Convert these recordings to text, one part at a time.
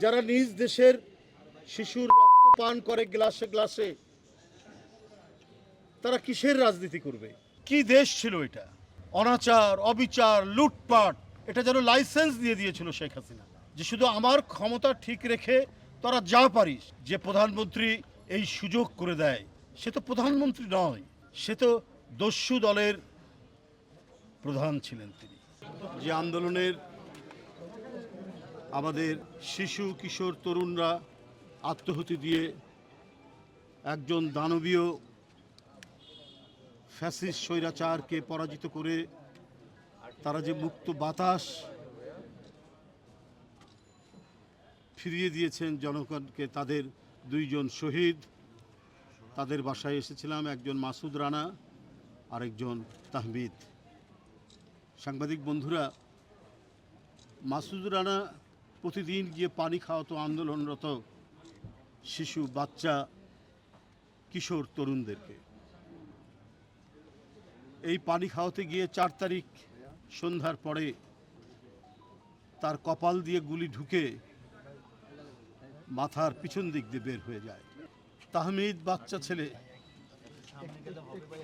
যারা নিজ দেশের শিশুর রক্ত পান করে গ্লাসে গ্লাসে, তারা কিসের রাজনীতি করবে? কি দেশ ছিল এটা? অনাচার, অবিচার, লুটপাট, এটা যেন লাইসেন্স দিয়ে দিয়েছিল শেখ হাসিনা, যে শুধু আমার ক্ষমতা ঠিক রেখে তোরা যা পারিস। যে প্রধানমন্ত্রী এই সুযোগ করে দেয়, সে তো প্রধানমন্ত্রী নয়, সে তো দস্যু দলের প্রধান ছিলেন তিনি। যে আন্দোলনের আমাদের শিশু কিশোর তরুণরা আত্মাহুতি দিয়ে একজন দানবীয় ফ্যাসিস্ট স্বৈরাচারকে পরাজিত করে তারা যে মুক্ত বাতাস ফিরিয়ে দিয়েছেন জনগণকে, তাদের দুইজন শহীদ, তাদের বাসায় এসেছিলাম। একজন মাসুদ রানা, আরেকজন তাহমিদ। সাংবাদিক বন্ধুরা, মাসুদ রানা প্রতিদিন গিয়ে পানি খাওয়াতো আন্দোলনরত শিশু, বাচ্চা, কিশোর তরুণদেরকে। এই পানি খাওয়াতে গিয়ে 4 তারিখ সন্ধ্যার পরে তার কপাল দিয়ে গুলি ঢুকে মাথার পিছন দিক দিয়ে বের হয়ে যায়। তাহমিদ বাচ্চা ছেলে,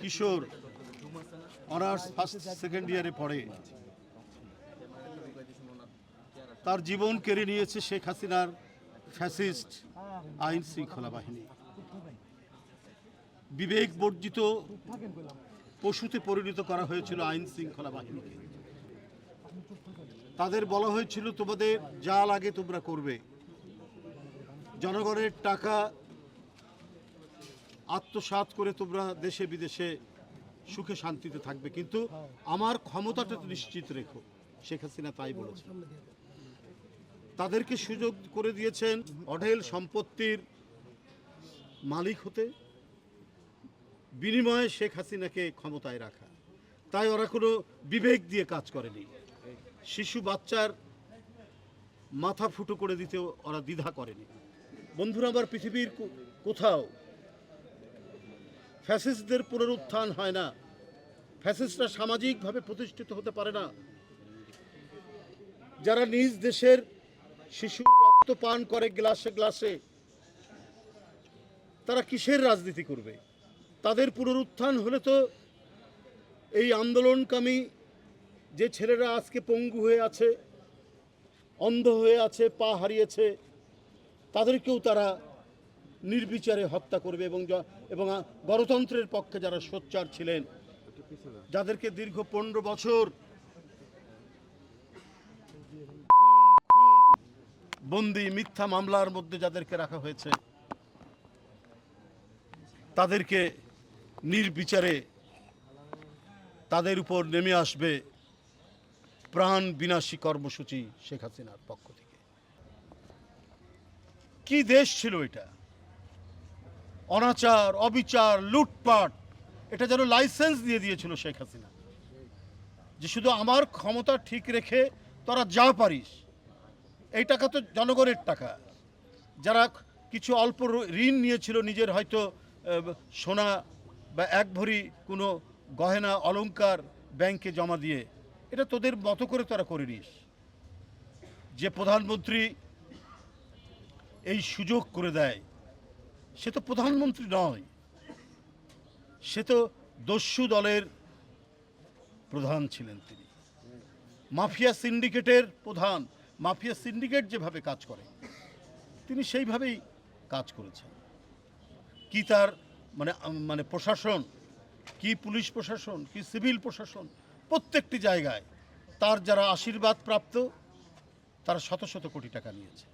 কিশোর, অনার্স ফার্স্ট সেকেন্ড ইয়ারে পড়ে। তার জীবন কেড়ে নিয়েছে শেখ হাসিনার ফ্যাসিস্ট আইন শৃঙ্খলা বাহিনী। বিবেক বর্জিত পশুতে পরিণত করা হয়েছিল আইন শৃঙ্খলা বাহিনীকে। তাদের বলা হয়েছিল, তোমাদের যা লাগে তোমরা করবে, জনগণের টাকা আত্মসাৎ করে তোমরা দেশে বিদেশে সুখে শান্তিতে থাকবে, কিন্তু আমার ক্ষমতাটা তো নিশ্চিত রেখো। শেখ হাসিনা তাই বলেছে। তাদেরকে সুযোগ করে দিয়েছেন অঢেল সম্পত্তির মালিক হতে, বিনিময়ে শেখ হাসিনাকে ক্ষমতায় রাখা। তাই ওরা কোনো বিবেক দিয়ে কাজ করেনি। শিশু বাচ্চার মাথা ফুটো করে দিতে ওরা দ্বিধা করেনি। বন্ধুরা আমার, পৃথিবীর কোথাও ফ্যাসিস্টদের পুনরুত্থান হয় না। ফ্যাসিস্টরা সামাজিকভাবে প্রতিষ্ঠিত হতে পারে না। যারা নিজ দেশের শিশুর রক্ত পান করে গ্লাসে গ্লাসে, তারা কিসের রাজনীতি করবে? তাদের পুনরুত্থান হলে তো এই আন্দোলনকামী যে ছেলেরা আজকে পঙ্গু হয়ে আছে, অন্ধ হয়ে আছে, পা হারিয়েছে, তাদেরকেও তারা নির্বিচারে হত্যা করবে। এবং গণতন্ত্রের পক্ষে যারা সোচ্চার ছিলেন, যাদেরকে দীর্ঘ 15 বছর বন্দি মিথ্যা মামলার মধ্যে যাদেরকে রাখা হয়েছে, তাদেরকে নির্বিচারে তাদের উপর নেমে আসবে প্রাণ বিনাশী কর্মসূচি শেখ হাসিনার পক্ষ থেকে। কি দেশ ছিল এটা? অনাচার, অবিচার, লুটপাট, এটা যেন লাইসেন্স দিয়ে দিয়েছিল শেখ হাসিনা, যে শুধু আমার ক্ষমতা ঠিক রেখে তোরা যা পারিস। এই টাকা তো জনগণের টাকা। যারা কিছু অল্প ঋণ নিয়েছিল নিজের হয়তো সোনা বা 1 ভরি কোনো গহেনা অলংকার ব্যাংকে জমা দিয়ে, এটা তোদের মতো করে তোরা করে নিস। যে প্রধানমন্ত্রী এই সুযোগ করে দেয়, সে তো প্রধানমন্ত্রী নয়, সে তো দস্যু দলের প্রধান ছিলেন তিনি। মাফিয়া সিন্ডিকেটের প্রধান। মাফিয়া সিন্ডিকেট যেভাবে কাজ করে, তিনি সেইভাবেই কাজ করেছেন। কি তার মানে প্রশাসন, কি পুলিশ প্রশাসন, কি সিভিল প্রশাসন, প্রত্যেকটি জায়গায় তার যারা আশীর্বাদ প্রাপ্ত, তারা শত শত কোটি টাকা নিয়েছে।